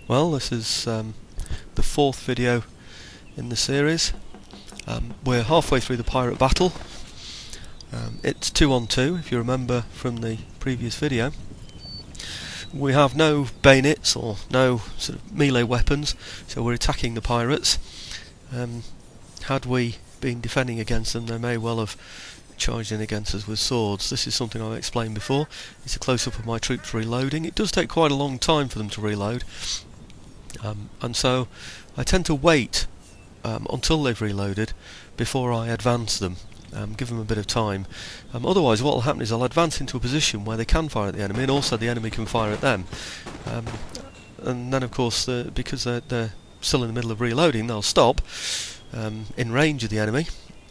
Well, this is the fourth video in the series. We're halfway through the pirate battle. It's 2 on 2, if you remember from the previous video. We have no bayonets or no sort of melee weapons, so we're attacking the pirates. Had we been defending against them, they may well have charged in against us with swords. This is something I've explained before. It's a close-up of my troops reloading. It does take quite a long time for them to reload, and so I tend to wait until they've reloaded before I advance them. Give them a bit of time. Otherwise what will happen is I'll advance into a position where they can fire at the enemy, and also the enemy can fire at them. And then of course, because they're still in the middle of reloading, they'll stop in range of the enemy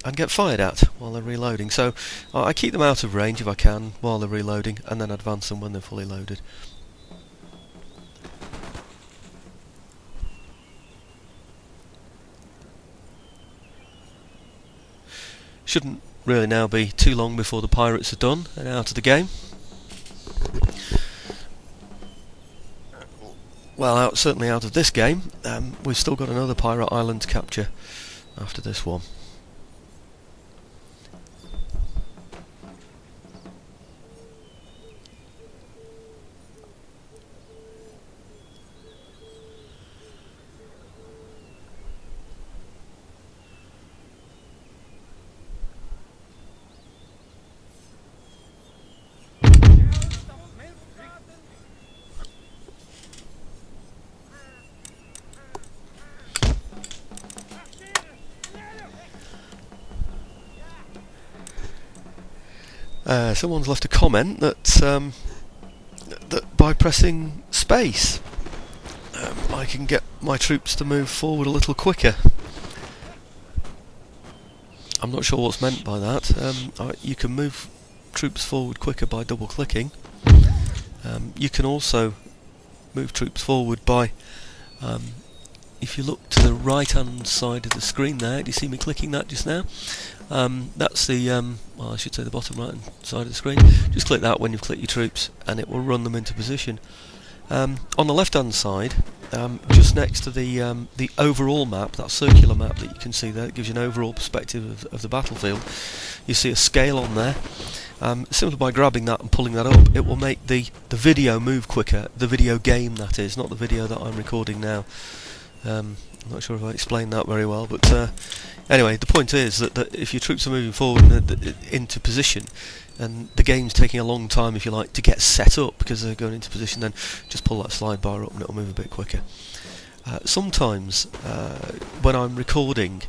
and get fired at while they're reloading. So I keep them out of range if I can while they're reloading, and then advance them when they're fully loaded. Shouldn't really now be too long before the pirates are done and out of the game. Well, certainly out of this game. We've still got another pirate island to capture after this one. Someone's left a comment that that by pressing space I can get my troops to move forward a little quicker. I'm not sure what's meant by that. You can move troops forward quicker by double clicking. You can also move troops forward by if you look to the right hand side of the screen there. Do you see me clicking that just now? That's the, well, I should say the bottom right hand side of the screen. Just click that when you've clicked your troops and it will run them into position. On the left hand side, just next to the overall map, that circular map that you can see there, it gives you an overall perspective of the battlefield. You see a scale on there. Simply by grabbing that and pulling that up, it will make the video move quicker. The video game, that is, not the video that I'm recording now. I'm not sure if I explained that very well, but anyway, the point is that if your troops are moving forward into position, and the game's taking a long time, if you like, to get set up because they're going into position, then just pull that slide bar up and it'll move a bit quicker. Sometimes when I'm recording,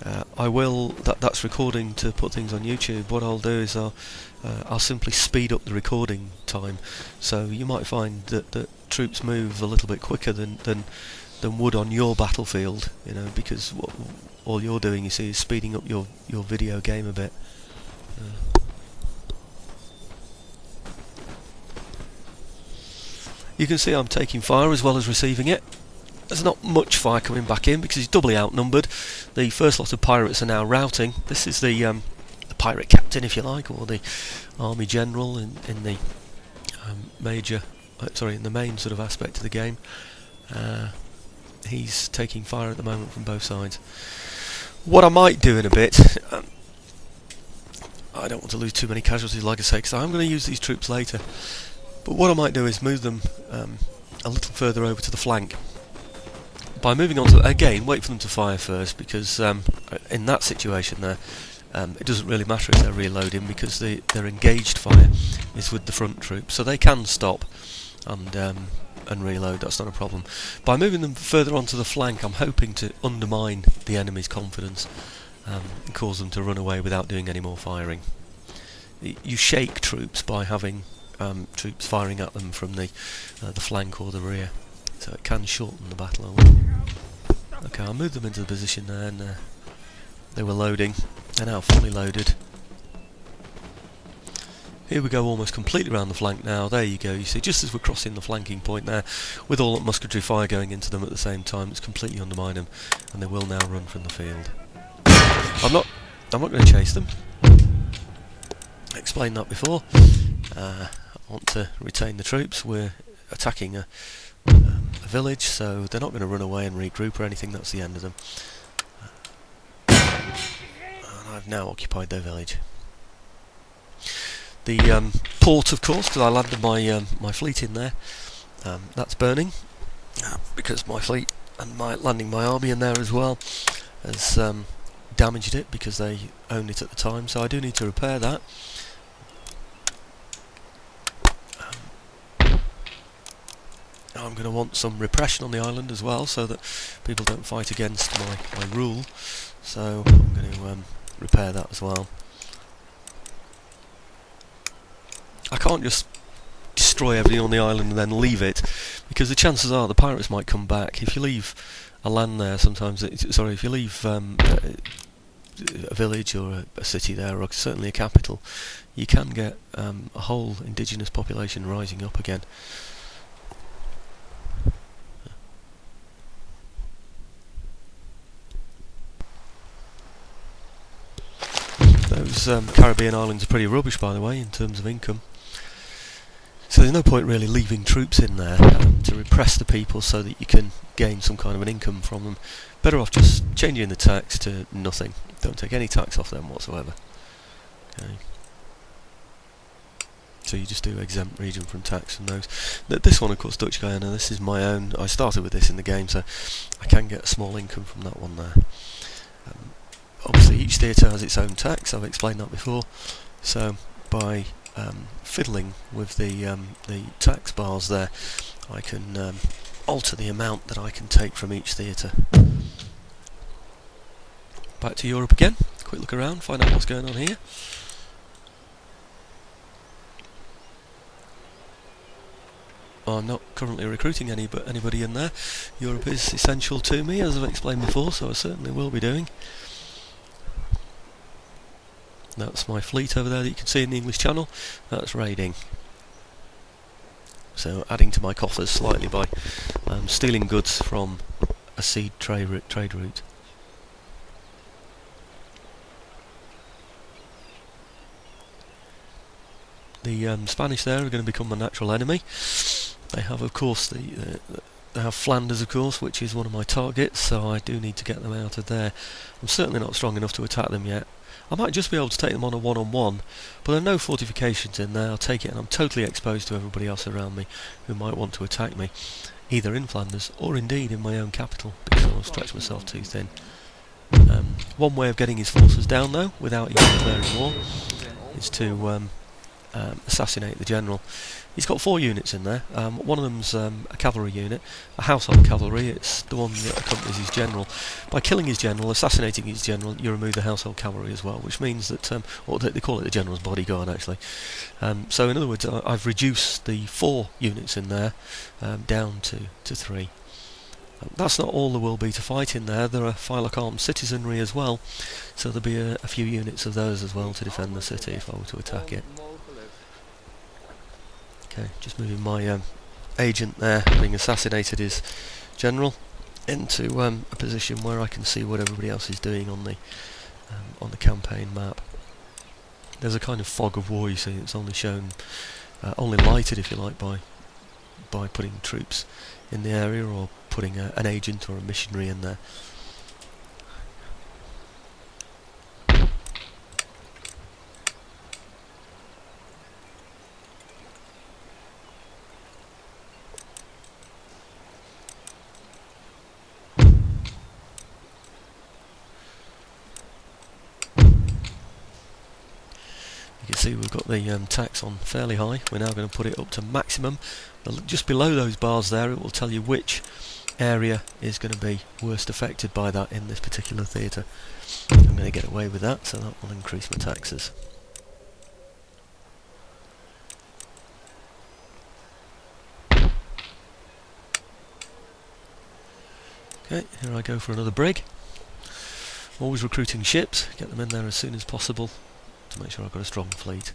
that's recording to put things on YouTube. What I'll do is I'll simply speed up the recording time, so you might find that troops move a little bit quicker than would on your battlefield, you know, because all you're doing, you see, is speeding up your video game a bit. You can see I'm taking fire as well as receiving it. There's not much fire coming back in because he's doubly outnumbered. The first lot of pirates are now routing. This is the pirate captain, if you like, or the army general in the in the main sort of aspect of the game. He's taking fire at the moment from both sides. What I might do in a bit, I don't want to lose too many casualties, like I say, because I'm going to use these troops later. But what I might do is move them a little further over to the flank. By moving on to, again, wait for them to fire first, because in that situation there, it doesn't really matter if they're reloading, because their engaged fire is with the front troops, so they can stop and reload. That's not a problem. By moving them further onto the flank, I'm hoping to undermine the enemy's confidence and cause them to run away without doing any more firing. You shake troops by having troops firing at them from the flank or the rear, so it can shorten the battle a little. Okay, I'll move them into the position there, and they were loading. They're now fully loaded. Here we go, almost completely around the flank now. There you go, you see, just as we're crossing the flanking point there, with all that musketry fire going into them at the same time, it's completely undermined them, and they will now run from the field. I'm not going to chase them. I explained that before. I want to retain the troops. We're attacking a village, so they're not going to run away and regroup or anything. That's the end of them. And I've now occupied their village. The port, of course, because I landed my fleet in there, that's burning, because my fleet and landing my army in there as well has damaged it, because they owned it at the time, so I do need to repair that. I'm going to want some repression on the island as well, so that people don't fight against my rule, so I'm going to repair that as well. I can't just destroy everything on the island and then leave it, because the chances are the pirates might come back. If you leave a land there, sometimes if you leave a village or a city there, or certainly a capital, you can get a whole indigenous population rising up again. Those Caribbean islands are pretty rubbish, by the way, in terms of income. So there's no point really leaving troops in there to repress the people so that you can gain some kind of an income from them. Better off just changing the tax to nothing. Don't take any tax off them whatsoever. Okay. So you just do exempt region from tax from those. This one, of course, Dutch Guyana, this is my own. I started with this in the game, so I can get a small income from that one there. Obviously each theatre has its own tax, I've explained that before, so by fiddling with the tax bars there, I can alter the amount that I can take from each theatre. Back to Europe again, quick look around, find out what's going on here. I'm not currently recruiting anybody in there. Europe is essential to me, as I've explained before, so I certainly will be doing. That's my fleet over there that you can see in the English Channel. That's raiding. So adding to my coffers slightly by stealing goods from a seed trade route. The Spanish there are going to become my natural enemy. They have, of course, they have Flanders, of course, which is one of my targets, so I do need to get them out of there. I'm certainly not strong enough to attack them yet. I might just be able to take them on a one-on-one, but there are no fortifications in there. I'll take it, and I'm totally exposed to everybody else around me who might want to attack me, either in Flanders or indeed in my own capital, because I'll stretch myself too thin. One way of getting his forces down, though, without even declaring war, is to assassinate the general. He's got 4 units in there. One of them's a cavalry unit, a household cavalry. It's the one that accompanies his general. By killing his general, assassinating his general, you remove the household cavalry as well, which means that, or they call it the general's bodyguard actually. So in other words, I've reduced the 4 units in there down to 3. That's not all there will be to fight in there. There are Phylock armed citizenry as well, so there'll be a few units of those as well to defend the city if I were to attack it. Okay, just moving my agent there, having assassinated his general, into a position where I can see what everybody else is doing on the campaign map. There's a kind of fog of war, you see. It's only shown, only lighted, if you like, by putting troops in the area or putting an agent or a missionary in there. You can see we've got the tax on fairly high. We're now going to put it up to maximum. Just below those bars there, it will tell you which area is going to be worst affected by that in this particular theatre. I'm going to get away with that, so that will increase my taxes. Okay, here I go for another brig. Always recruiting ships, get them in there as soon as possible to make sure I've got a strong fleet.